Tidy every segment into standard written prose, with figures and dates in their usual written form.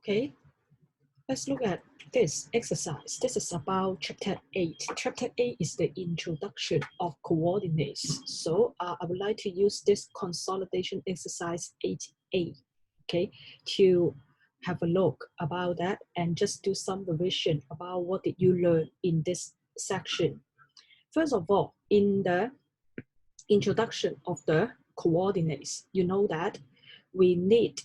Okay, let's look at this exercise. This is about chapter 8. Chapter 8 is the introduction of coordinates. So I would like to use this consolidation exercise 8A, okay, to have a look about that and just do some revision about what did you learn in this section. First of all, in the introduction of the coordinates, you know that we need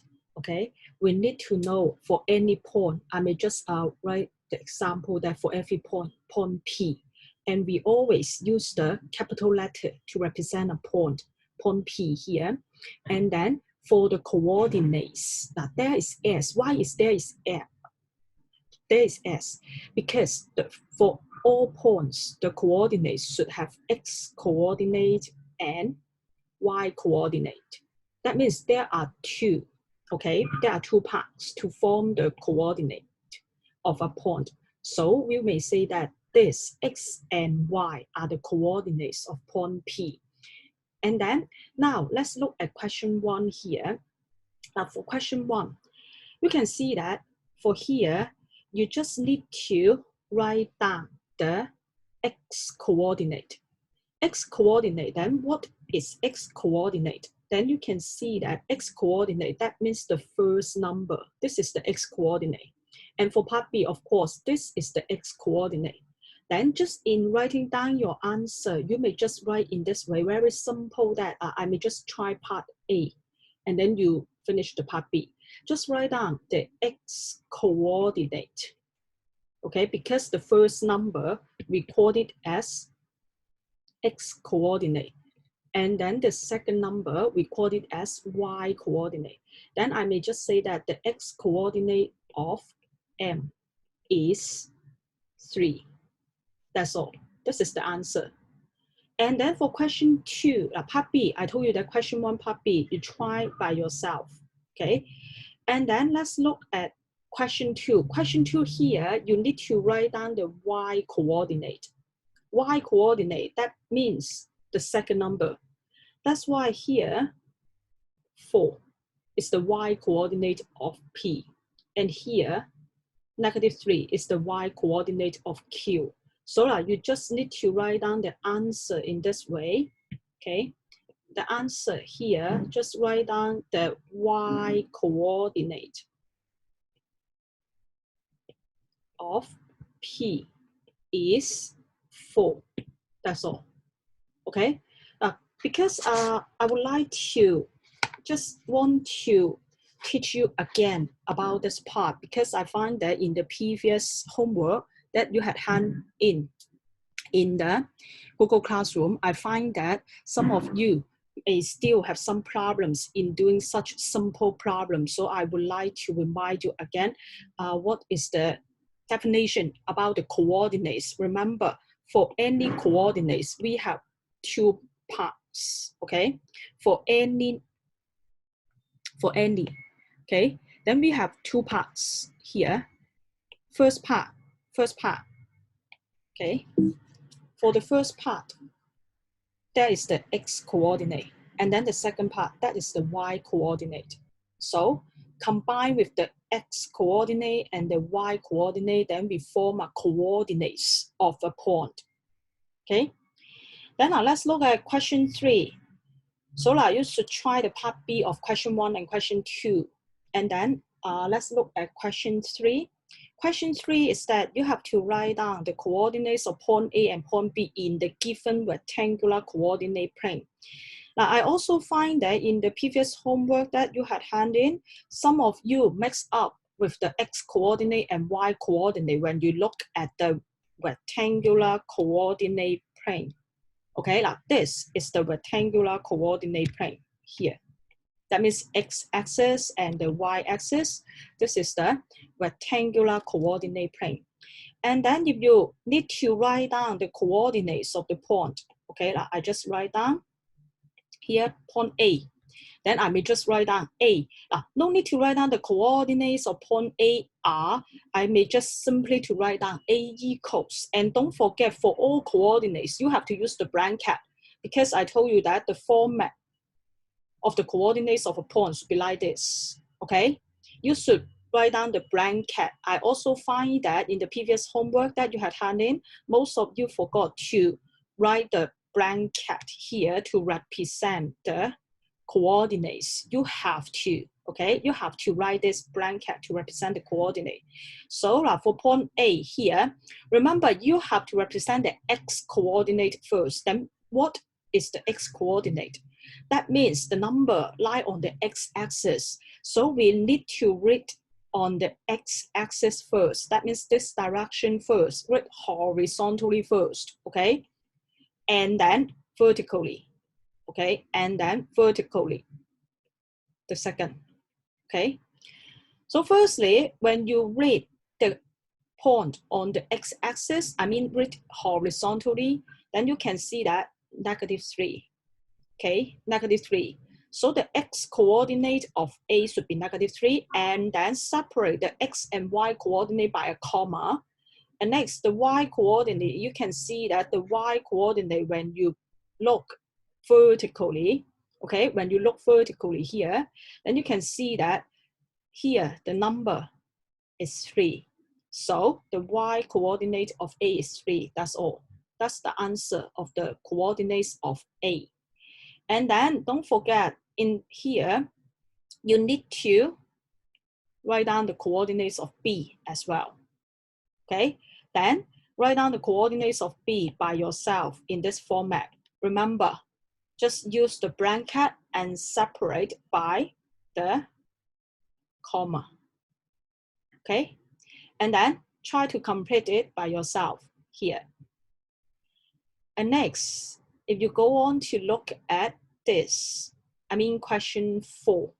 to know for any point. I may just write the example that for every point P, and we always use the capital letter to represent a point P here. And then for the coordinates, now there is S. Why is there is S? There is S because for all points, the coordinates should have X coordinate and Y coordinate. That means there are two, okay? There are two parts to form the coordinate of a point. So we may say that this X and Y are the coordinates of point P. And then now let's look at question 1 here. Now for question 1, you can see that for here, you just need to write down the X coordinate. X coordinate, then what is X coordinate? Then you can see that X coordinate, that means the first number. This is the X coordinate. And for part B, of course, this is the X coordinate. Then just in writing down your answer, you may just write in this way, very simple that I may just try part A, and then you finish the part B. Just write down the X coordinate, okay? Because the first number, we call it as X coordinate. And then the second number, we call it as Y coordinate. Then I may just say that the X coordinate of M is 3. That's all. This is the answer. And then for question 2, part B, I told you that question 1, part B, you try by yourself, okay? And then let's look at question 2. Question 2 here, you need to write down the Y coordinate. Y coordinate, that means the second number. That's why here, 4 is the Y coordinate of P. And here, -3 is the Y coordinate of Q. So you just need to write down the answer in this way, okay? The answer here, just write down the Y coordinate of P is 4. That's all, okay? Because I would like to just want to teach you again about this part, because I find that in the previous homework that you had hand in the Google Classroom, I find that some of you may still have some problems in doing such simple problems. So I would like to remind you again, what is the definition about the coordinates. Remember, for any coordinates, we have two parts, okay? For any, okay? Then we have two parts here. First part, okay? For the first part, that is the X coordinate. And then the second part, that is the Y coordinate. So combine with the X coordinate and the Y coordinate, then we form a coordinates of a point, okay? Then now let's look at question 3. So you should try the part B of question 1 and question 2. And then let's look at question 3. Question 3 is that you have to write down the coordinates of point A and point B in the given rectangular coordinate plane. Now, I also find that in the previous homework that you had hand in, some of you mixed up with the X coordinate and Y coordinate when you look at the rectangular coordinate plane. Okay, like this is the rectangular coordinate plane here. That means X-axis and the Y-axis. This is the rectangular coordinate plane. And then if you need to write down the coordinates of the point, okay, like I just write down here point A. Then I may just write down A. No need to write down the coordinates of point A are. I may just simply to write down A equals. And don't forget, for all coordinates, you have to use the bracket, because I told you that the format of the coordinates of a point should be like this, okay? You should write down the blanket. I also find that in the previous homework that you had handed in, most of you forgot to write the blanket here to represent the coordinates. You have to, okay? You have to write this blanket to represent the coordinate. So for point A here, remember you have to represent the x coordinate first. Then what is the x coordinate? That means the number lie on the x-axis. So we need to read on the x-axis first. That means this direction first. Read horizontally first, okay? And then vertically, okay? And then vertically, the second, okay? So firstly, when you read the point on the x-axis, I mean read horizontally, then you can see that -3, okay? -3. So the x coordinate of A should be -3, and then separate the x and y coordinate by a comma. And next, the y coordinate, you can see that the y coordinate, when you look vertically, okay, when you look vertically here, then you can see that here the number is 3. So the y coordinate of A is 3, that's all. That's the answer of the coordinates of A. And then don't forget, in here, you need to write down the coordinates of B as well, okay? Then write down the coordinates of B by yourself in this format. Remember, just use the blanket and separate by the comma, okay? And then try to complete it by yourself here. And next, if you go on to look at this, I mean question 4.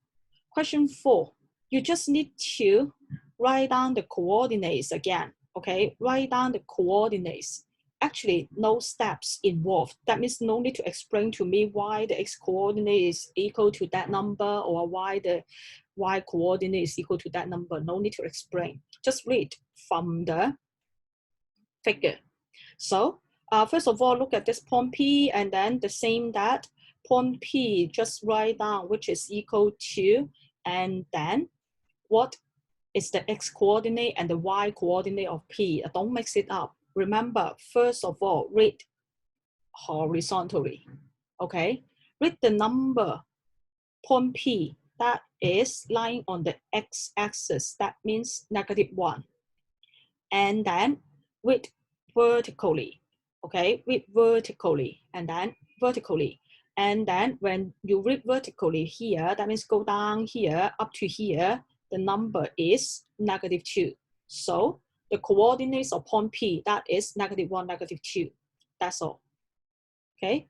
Question 4, you just need to write down the coordinates again, okay? Write down the coordinates. Actually, no steps involved. That means no need to explain to me why the x coordinate is equal to that number or why the y coordinate is equal to that number. No need to explain. Just read from the figure. So first of all, look at this point P, and then the same that point P, just write down which is equal to, and then what is the x coordinate and the y coordinate of P. Don't mix it up. Remember, first of all, read horizontally, okay? Read the number point P that is lying on the x-axis. That means -1. And then read vertically, okay? Read vertically, and then vertically. And then when you read vertically here, that means go down here, up to here, the number is -2. So the coordinates of point P, that is -1, -2. That's all, okay?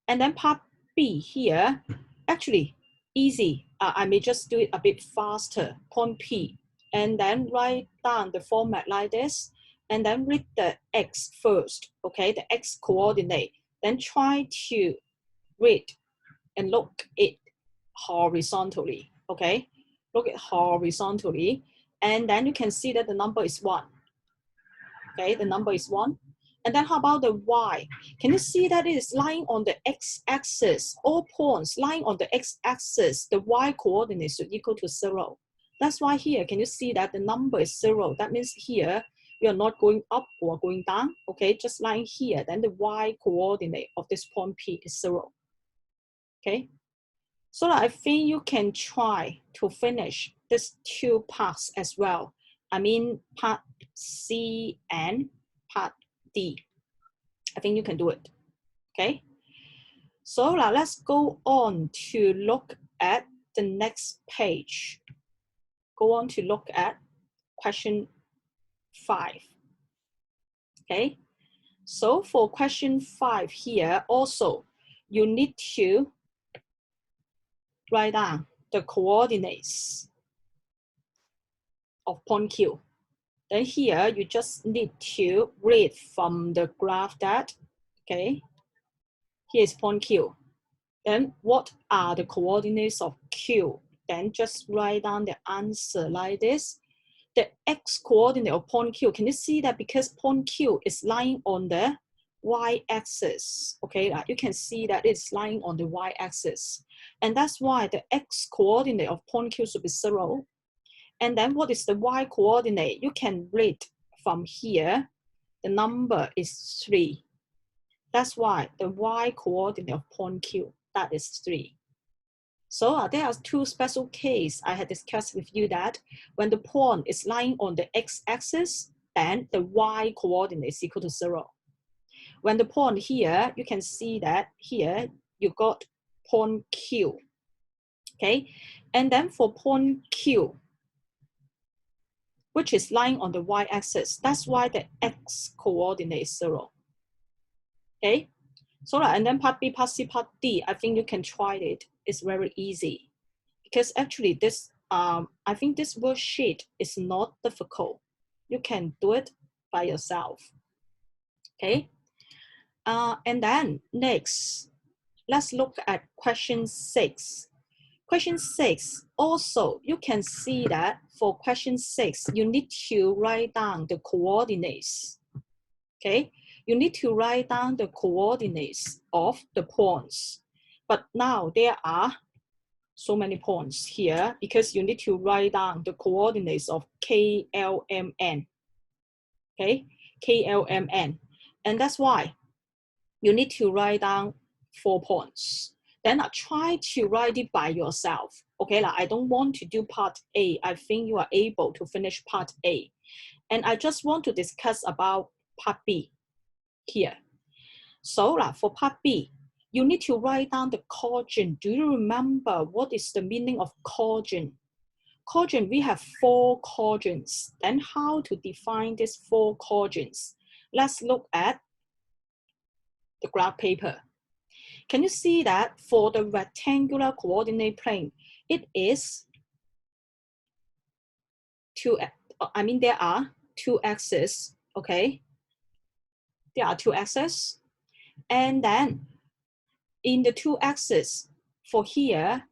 And then part B here, actually easy. I may just do it a bit faster, point P. And then write down the format like this, and then read the x first, okay, the x coordinate. Then try to read and look it horizontally, okay? Look it horizontally, and then you can see that the number is 1, okay? The number is 1. And then how about the y? Can you see that it is lying on the x-axis? All points lying on the x-axis, the y coordinate should equal to 0. That's why here, can you see that the number is 0? That means here, you're not going up or going down, okay? Just lying here, then the y coordinate of this point P is 0, okay? So I think you can try to finish these 2 parts as well. I mean, part C and part D. I think you can do it, okay? So now let's go on to look at the next page. Go on to look at question 5, okay? So for question 5 here, also, you need to write down the coordinates of point Q. Then here, you just need to read from the graph that, okay, here is point Q. Then what are the coordinates of Q? Then just write down the answer like this. The x coordinate of point Q, can you see that because point Q is lying on the y-axis, okay, you can see that it's lying on the y-axis. And that's why the x coordinate of point Q should be 0. And then what is the y coordinate? You can read from here, the number is 3. That's why the y coordinate of point Q, that is 3. So there are two special cases I had discussed with you that when the point is lying on the x-axis, then the y coordinate is equal to 0. When the point here, you can see that here you got point Q, okay? And then for point Q, which is lying on the y-axis, that's why the x coordinate is 0, okay? So, and then part B, part C, part D, I think you can try it. It's very easy because actually this, I think this worksheet is not difficult. You can do it by yourself, okay? And then next, let's look at question 6. Question 6, also, you can see that for question 6, you need to write down the coordinates, okay? You need to write down the coordinates of the points. But now there are so many points here because you need to write down the coordinates of KLMN, okay? KLMN. And that's why you need to write down 4 points. Then try to write it by yourself. Okay, like I don't want to do part A. I think you are able to finish part A. And I just want to discuss about part B here. So for part B, you need to write down the cogent. Do you remember what is the meaning of cogent? Cogent, we have 4 cogents. Then how to define these 4 cogents? Let's look at the graph paper. Can you see that for the rectangular coordinate plane, it is there are 2 axes, okay? There are 2 axes. And then in the 2 axes, for here,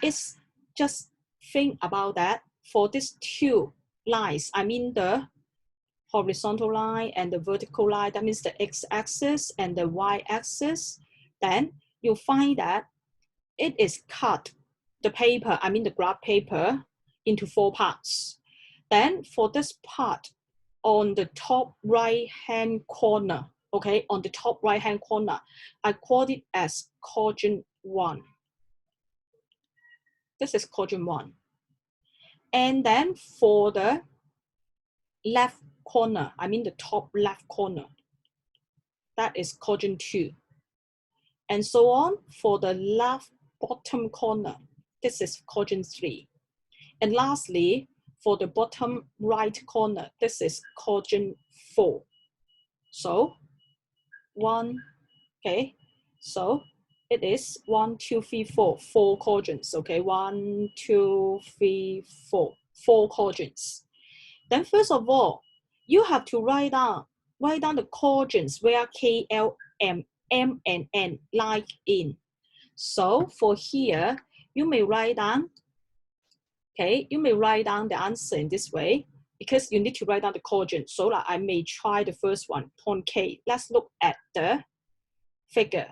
it's just think about that. For these 2 lines, the horizontal line and the vertical line, that means the x-axis and the y-axis, then you'll find that it is cut the paper, the graph paper, into 4 parts. Then for this part, on the top right-hand corner, okay, on the top right-hand corner, I call it as cogent 1. This is cogent 1. And then for the left corner, the top left corner, that is cogent 2. And so on for the left bottom corner, this is cogent 3. And lastly, for the bottom right corner, this is cogent 4. So 1, okay, so it is 1, 2, 3, 4, 4 quadrants, okay, 1, 2, 3, 4, 4 quadrants. Then first of all, you have to write down the quadrants where K, L, M, and N lie in. So for here, you may write down, okay, you may write down the answer in this way because you need to write down the quadrant. So I may try the first one, point K. Let's look at the figure.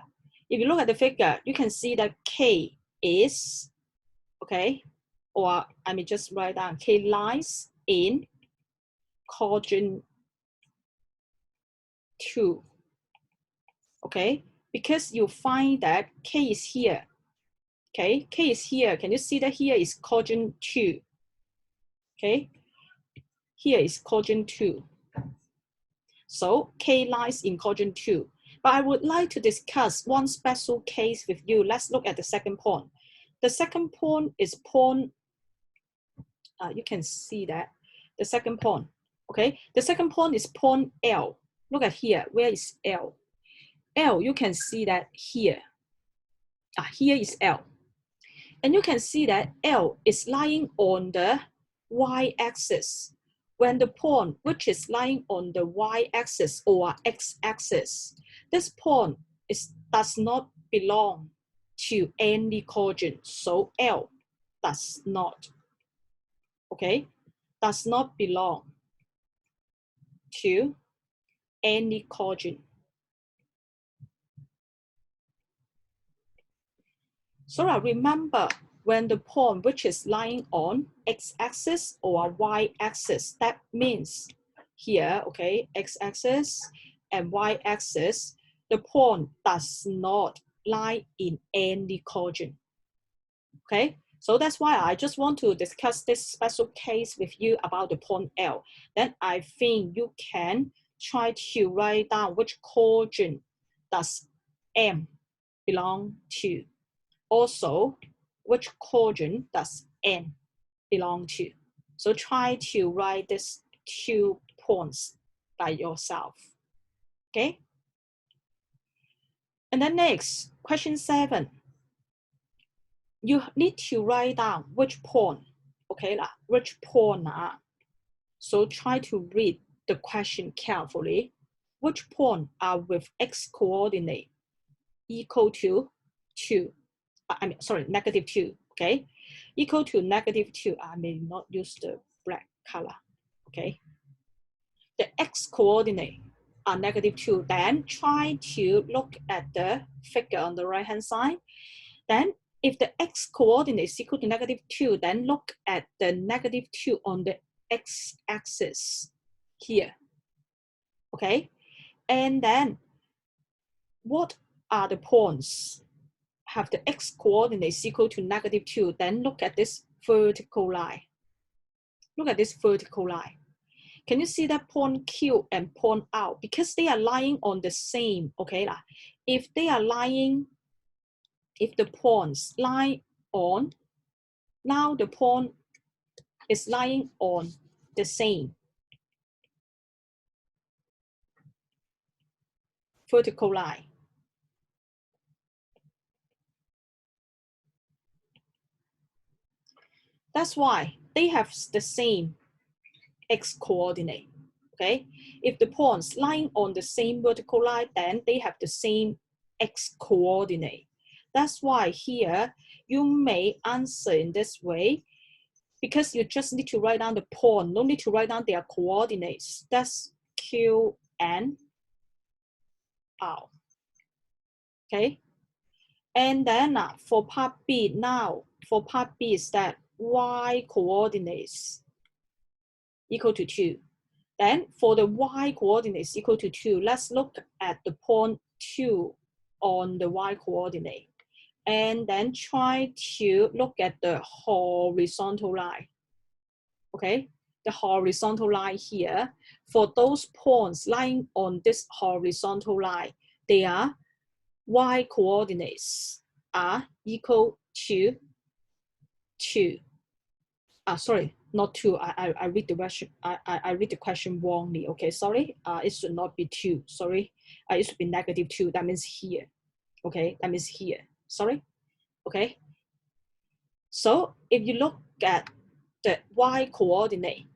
If you look at the figure, you can see that K is, okay, or I may just write down K lies in quadrant 2, okay, because you find that K is here, okay, K is here. Can you see that here is quadrant 2, okay, here is quadrant 2. So K lies in quadrant 2. But I would like to discuss one special case with you. Let's look at the second point. The second point is point, you can see that, the second point, okay? The second point is point L. Look at here, where is L? L, you can see that here. Here is L. And you can see that L is lying on the y-axis. When the point which is lying on the y-axis or x-axis, this point does not belong to any quadrant. So L does not, okay, does not belong to any quadrant. So remember, when the point which is lying on x-axis or y-axis, that means here, okay, x-axis and y-axis, the point does not lie in any quadrant. Okay, so that's why I just want to discuss this special case with you about the point L. Then I think you can try to write down which quadrant does M belong to. Also, which quadrant does N belong to. So try to write these 2 points by yourself. Okay? And then next, question 7. You need to write down which point, okay, which point. So try to read the question carefully. Which point are with x coordinate equal to 2? Negative 2, okay? Equal to negative 2. I may not use the black color, okay? The x coordinate are negative 2. Then try to look at the figure on the right hand side. Then if the x coordinate is equal to negative 2, then look at the negative 2 on the x-axis here, okay? And then what are the points have the x coordinates equal to negative 2? Then look at this vertical line. Look at this vertical line. Can you see that point Q and point R? Because they are lying on the same, okay? If they are lying, if the points lie on, now the point is lying on the same vertical line. That's why they have the same x coordinate, okay? If the points lying on the same vertical line, then they have the same x coordinate. That's why here you may answer in this way, because you just need to write down the point, no need to write down their coordinates. That's Q and R, okay? And then for part B, now for part B is that y coordinates equal to 2. Then for the y coordinates equal to 2, let's look at the point 2 on the y coordinate. And then try to look at the horizontal line. Okay, the horizontal line here. For those points lying on this horizontal line, they are y coordinates are equal to 2. Sorry, not 2. I read the question. I read the question wrongly. Okay, sorry. It should not be 2. Sorry, it should be negative 2. That means here. Okay, that means here. Sorry. Okay. So if you look at the y coordinate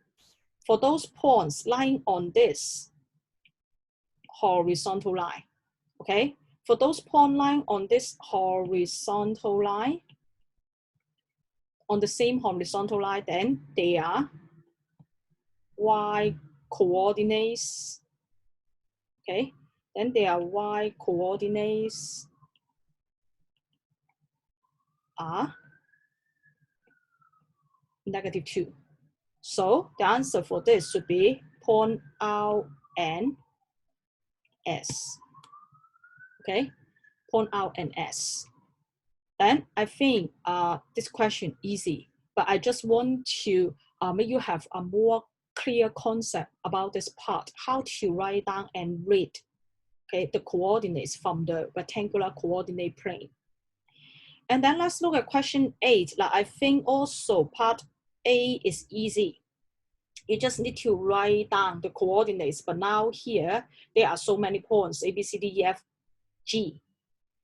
for those points lying on this horizontal line, okay, for those points lying on this horizontal line, on the same horizontal line, then they are y coordinates, okay, then they are y coordinates are negative 2. So the answer for this should be point R and S. Okay, point R and S. Then I think this question easy, but I just want to make you have a more clear concept about this part, how to write down and read, okay, the coordinates from the rectangular coordinate plane. And then let's look at question 8. I think also part A is easy. You just need to write down the coordinates, but now here, there are so many points, A, B, C, D, E, F, G.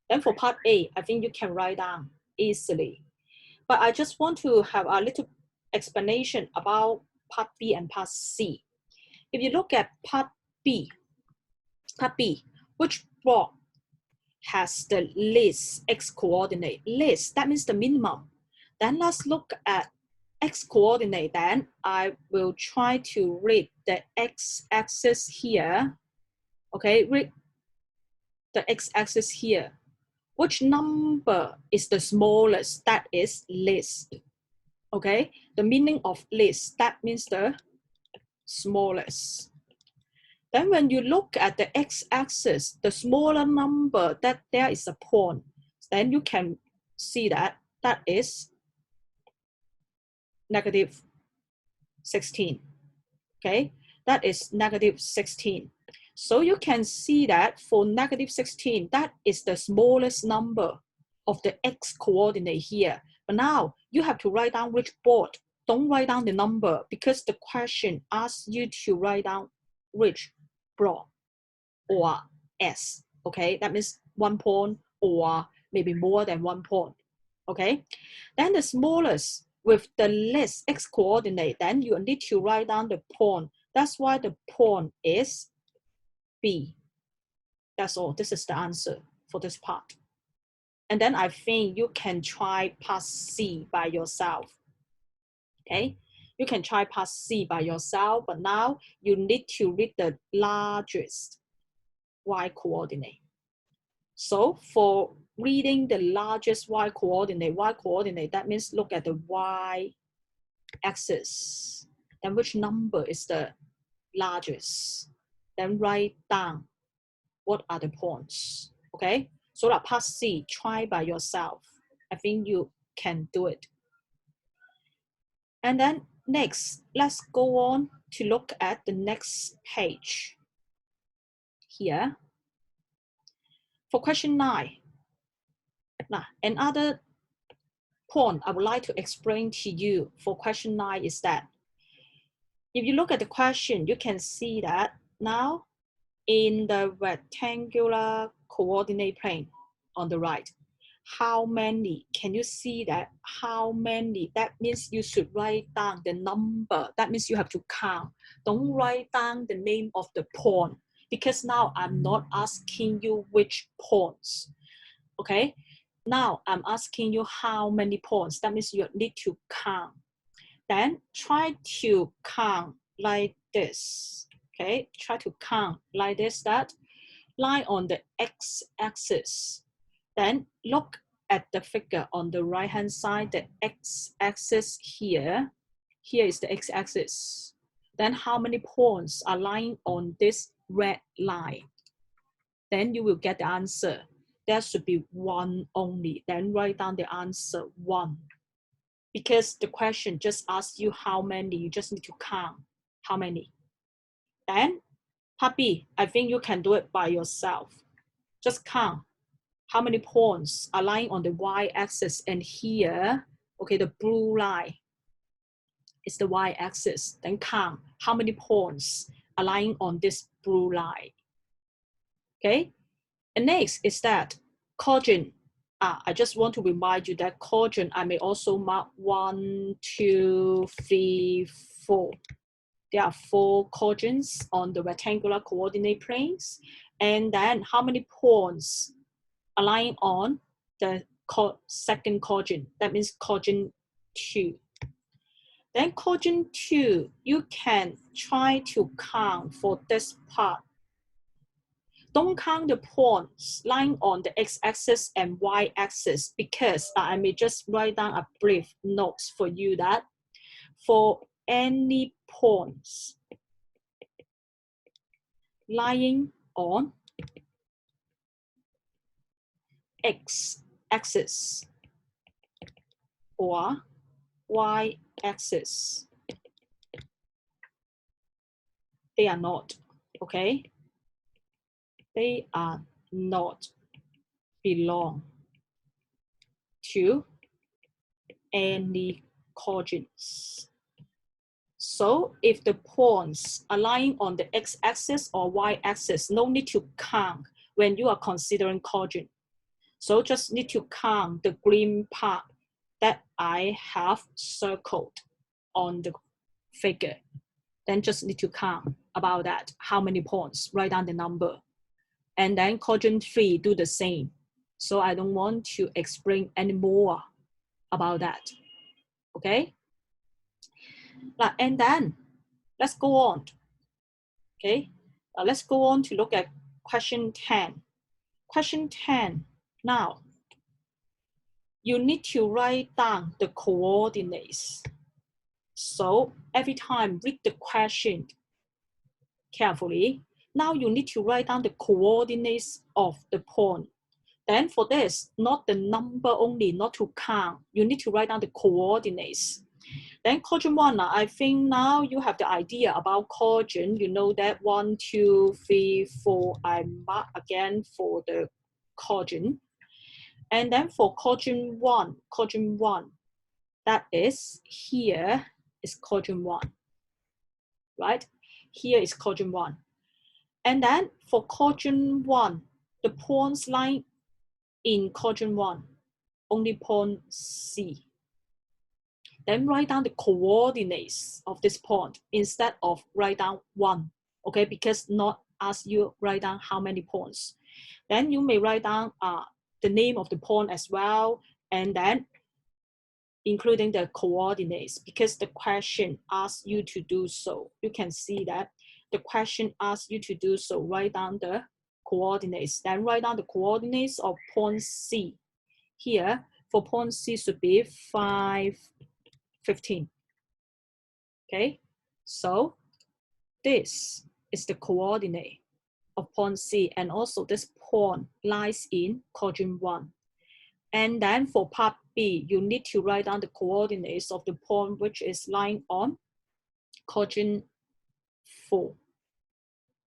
Then for part A, I think you can write down easily. But I just want to have a little explanation about part B and part C. If you look at part B, which block has the least x coordinate? Least, that means the minimum. Then let's look at x coordinate. Then I will try to read the x-axis here. Okay, read the x-axis here. which number is the smallest? That is least. Okay, the meaning of least, that means the smallest. Then when you look at the x-axis, the smaller number, that there is a point, then you can see that that is negative 16. Okay, that is negative 16. So you can see that for negative 16, that is the smallest number of the x coordinate here. But now you have to write down which board. Don't write down the number because the question asks you to write down which block or S. Okay, that means 1 point or maybe more than 1 point. Okay, then the smallest with the least x coordinate, then you need to write down the point. That's why the point is B. That's all. This is the answer for this part. And then I think you can try part C by yourself. Okay, you can try part C by yourself, but now you need to read the largest y coordinate. So for reading the largest y coordinate, that means look at the y axis. Then which number is the largest? Then write down what are the points. Okay, so that part C, try by yourself. I think you can do it. And then next, let's go on to look at the next page. Here, for question 9. Now, another point I would like to explain to you for question 9 is that if you look at the question, you can see that now in the rectangular coordinate plane on the right, how many, can you see that? How many? That means you should write down the number. That means you have to count. Don't write down the name of the point because now I'm not asking you which points. Okay, now I'm asking you how many points. That means you need to count. Then try to count like this. Okay, try to count like this, that line on the x-axis. Then look at the figure on the right-hand side, the x-axis here. Here is the x-axis. Then how many points are lying on this red line? Then you will get the answer. There should be 1 only. Then write down the answer 1. Because the question just asks you how many, you just need to count how many. Then, part B, I think you can do it by yourself. Just count how many points are lying on the y-axis, and here, okay, the blue line is the y-axis. Then count how many points are lying on this blue line. Okay, and next is that quadrant. I just want to remind you that quadrant, I may also mark 1, 2, 3, 4. There are 4 quadrants on the rectangular coordinate planes. And then how many points are lying on the second quadrant? That means quadrant 2. Then quadrant 2, you can try to count for this part. Don't count the points lying on the x-axis and y-axis because I may just write down a brief note for you that for any points lying on x-axis or y-axis, they are not, okay? They are not belong to any quadrants. So if the points are lying on the x-axis or y-axis, no need to count when you are considering quadrant. So just need to count the green part that I have circled on the figure. Then just need to count about that, how many points, write down the number. And then quadrant 3, do the same. So I don't want to explain any more about that, okay? And then let's go on, okay? Let's go on to look at question 10. Question 10, Now, you need to write down the coordinates. So every time read the question carefully. Now you need to write down the coordinates of the point. Then for this, not the number only, not to count. You need to write down the coordinates. Then quadrant 1, I think now you have the idea about quadrant. You know that 1, 2, 3, 4, I mark again for the quadrant. And then for quadrant 1, that is here is quadrant 1, right? Here is quadrant 1. And then for quadrant 1, the points lying in quadrant 1, only point C. Then write down the coordinates of this point instead of write down 1, okay? Because not ask you write down how many points. Then you may write down the name of the point as well, and then including the coordinates, because the question asks you to do so. You can see that the question asks you to do so. Write down the coordinates. Then write down the coordinates of point C. Here, for point C should be 5, 15. Okay, so this is the coordinate of point C, and also this point lies in quadrant 1. And then for part B, you need to write down the coordinates of the point which is lying on quadrant 4.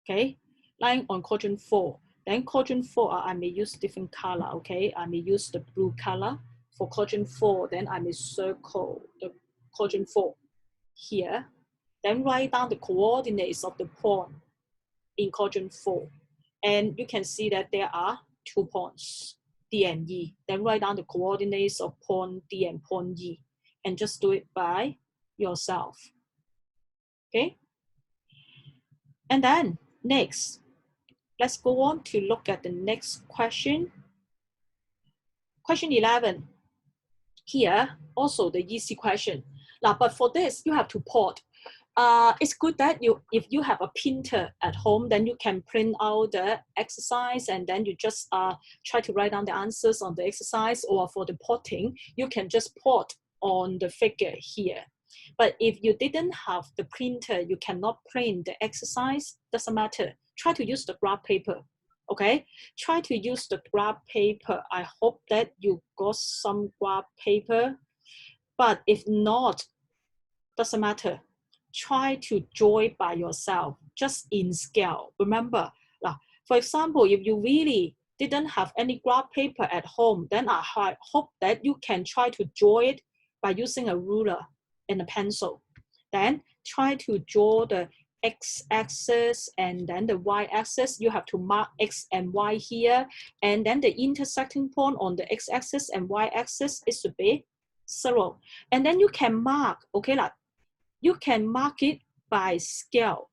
Okay, lying on quadrant 4. Then quadrant 4, I may use different color, okay? I may use the blue color for quadrant 4. Then I may circle the quadrant 4 here. Then write down the coordinates of the point in quadrant 4. And you can see that there are 2 points, D and E. Then write down the coordinates of point D and point E. And just do it by yourself. Okay? And then next, let's go on to look at the next question. Question 11. Here, also the easy question. Now, but for this, you have to plot. It's good that if you have a printer at home, then you can print out the exercise and then you just try to write down the answers on the exercise, or for the plotting, you can just plot on the figure here. But if you didn't have the printer, you cannot print the exercise, doesn't matter. Try to use the graph paper, okay? Try to use the graph paper. I hope that you got some graph paper, but if not, doesn't matter. Try to draw it by yourself, just in scale. Remember, for example, if you really didn't have any graph paper at home, then I hope that you can try to draw it by using a ruler and a pencil. Then try to draw the x-axis and then the y-axis. You have to mark x and y here, and then the intersecting point on the x-axis and y-axis is to be 0. And then you can mark, okay, you can mark it by scale.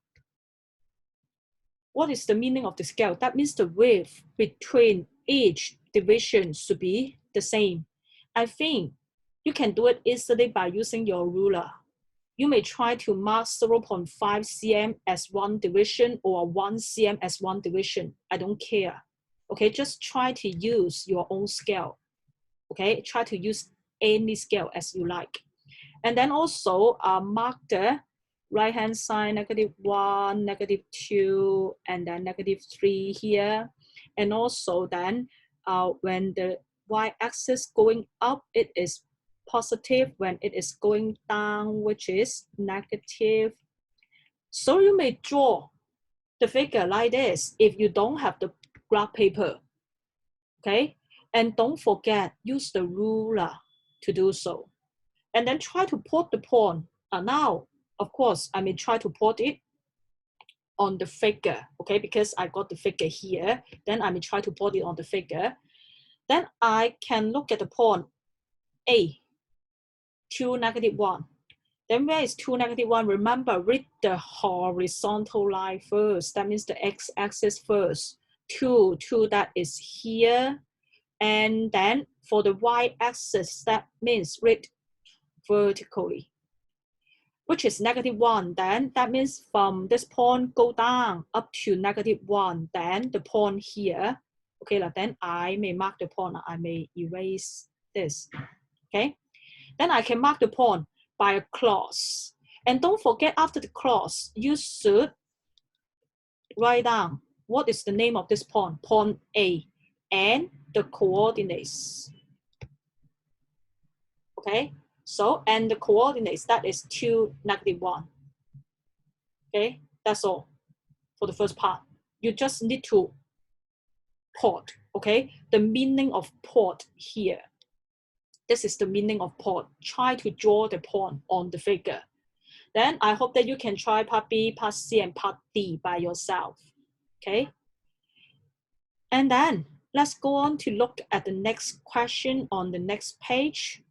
What is the meaning of the scale? That means the width between each division should be the same. I think you can do it easily by using your ruler. You may try to mark 0.5 cm as one division or 1 cm as one division. I don't care. Okay, just try to use your own scale. Okay, try to use any scale as you like. And then also mark the right-hand side, -1, -2, and then -3 here. And also then when the y-axis going up, it is positive. When it is going down, which is negative. So you may draw the figure like this if you don't have the graph paper, okay? And don't forget, use the ruler to do so. And then try to plot the point. Now, of course, I may try to plot it on the figure, okay? Because I got the figure here. Then I may try to plot it on the figure. Then I can look at the point A, 2, -1. Then where is 2, -1? Remember, read the horizontal line first. That means the x-axis first. 2, that is here. And then for the y-axis, that means read vertically, which is -1. Then that means from this point go down up to -1. Then the point here Okay, then I may mark the point. I may erase this. Okay, then I can mark the point by a cross. And don't forget, after the cross, you should write down what is the name of this point, point A, and the coordinates. Okay, so, and the coordinates, that is 2, -1. Okay, that's all for the first part. You just need to port, okay? The meaning of port here. This is the meaning of port. Try to draw the point on the figure. Then I hope that you can try part B, part C, and part D by yourself, okay? And then let's go on to look at the next question on the next page.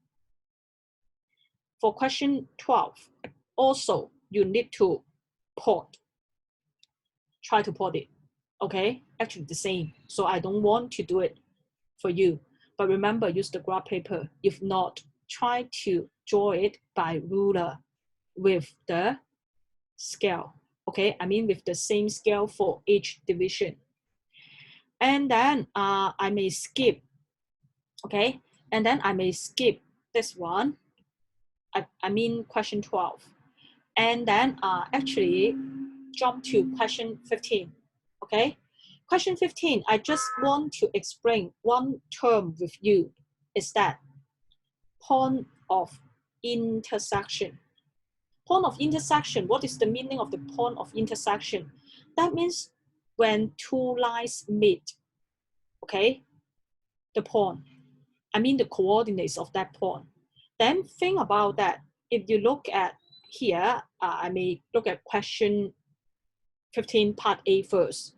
For question 12, also you need to port. Try to port it, okay? Actually the same, so I don't want to do it for you. But remember, use the graph paper. If not, try to draw it by ruler with the scale, okay? I mean with the same scale for each division. And then I may skip, okay? And then I may skip this one. I mean question 12. And then actually jump to question 15, okay? Question 15, I just want to explain one term with you, is that point of intersection. Point of intersection, what is the meaning of the point of intersection? That means when two lines meet, okay, the point, I mean the coordinates of that point. Then think about that. If you look at here, I may look at question 15 part A first.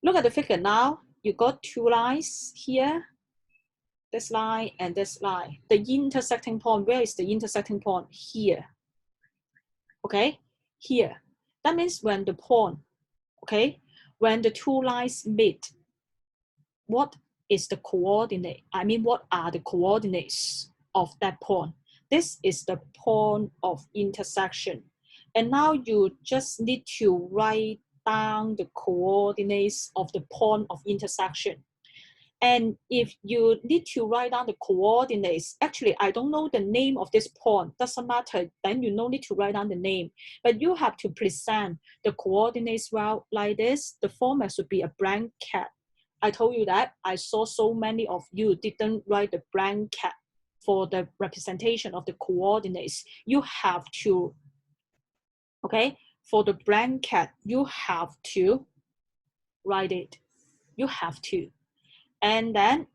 Look at the figure now. You got two lines here, this line and this line. The intersecting point, where is the intersecting point? Here. Okay, here. That means when the point, okay, when the two lines meet, what is the coordinate? I mean, what are the coordinates of that point? This is the point of intersection. And now you just need to write down the coordinates of the point of intersection. And if you need to write down the coordinates, actually, I don't know the name of this point, doesn't matter, then you no need to write down the name. But you have to present the coordinates well like this. The format should be a blanket. I told you that I saw so many of you didn't write the blanket for the representation of the coordinates. You have to, okay, for the blanket, you have to write it. You have to. And then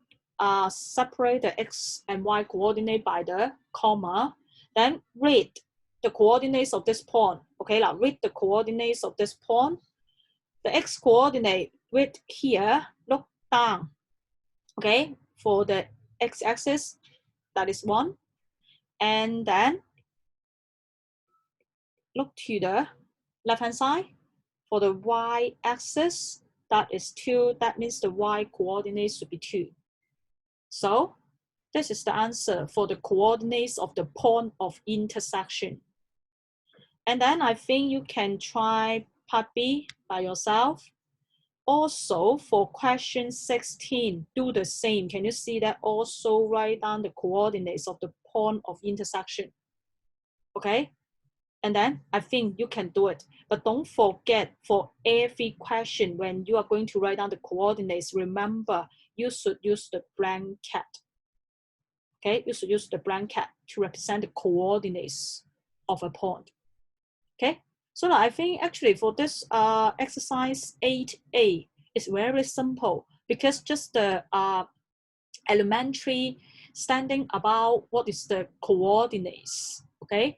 separate the x and y coordinate by the comma. Then read the coordinates of this point. Okay, now read the coordinates of this point. The x coordinate, read here, look down. Okay, for the x-axis, that is 1. And then look to the left-hand side. For the y-axis, that is 2. That means the y coordinates should be 2. So this is the answer for the coordinates of the point of intersection. And then I think you can try part B by yourself. Also for question 16, do the same. Can you see that? Also write down the coordinates of the point of intersection. Okay? And then I think you can do it. But don't forget, for every question, when you are going to write down the coordinates, remember, you should use the blanket. Okay, you should use the blanket to represent the coordinates of a point. Okay, so I think actually for this exercise 8A is very simple, because just the elementary standing about what is the coordinates. Okay,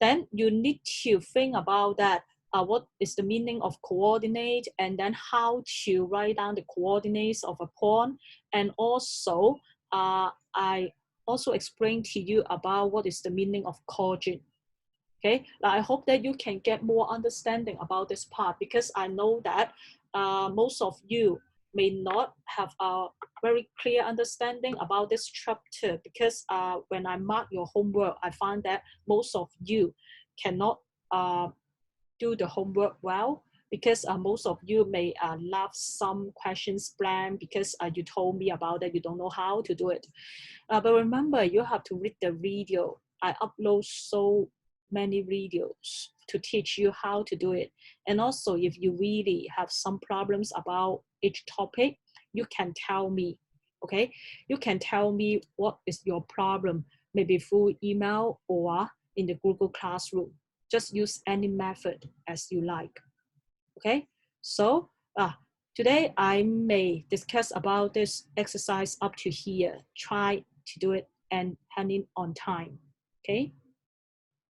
then you need to think about that. What is the meaning of coordinate, and then how to write down the coordinates of a point, and also I also explain to you about what is the meaning of cosine. Okay, I hope that you can get more understanding about this part, because I know that most of you may not have a very clear understanding about this chapter, because when I mark your homework, I find that most of you cannot do the homework well, because most of you may left some questions blank because you told me about that you don't know how to do it. But remember, you have to read the video. I upload so many videos to teach you how to do it. And also, if you really have some problems about each topic, you can tell me, okay? You can tell me what is your problem, maybe through email or in the Google Classroom. Just use any method as you like, okay? So today I may discuss about this exercise up to here. Try to do it and hand in on time, okay?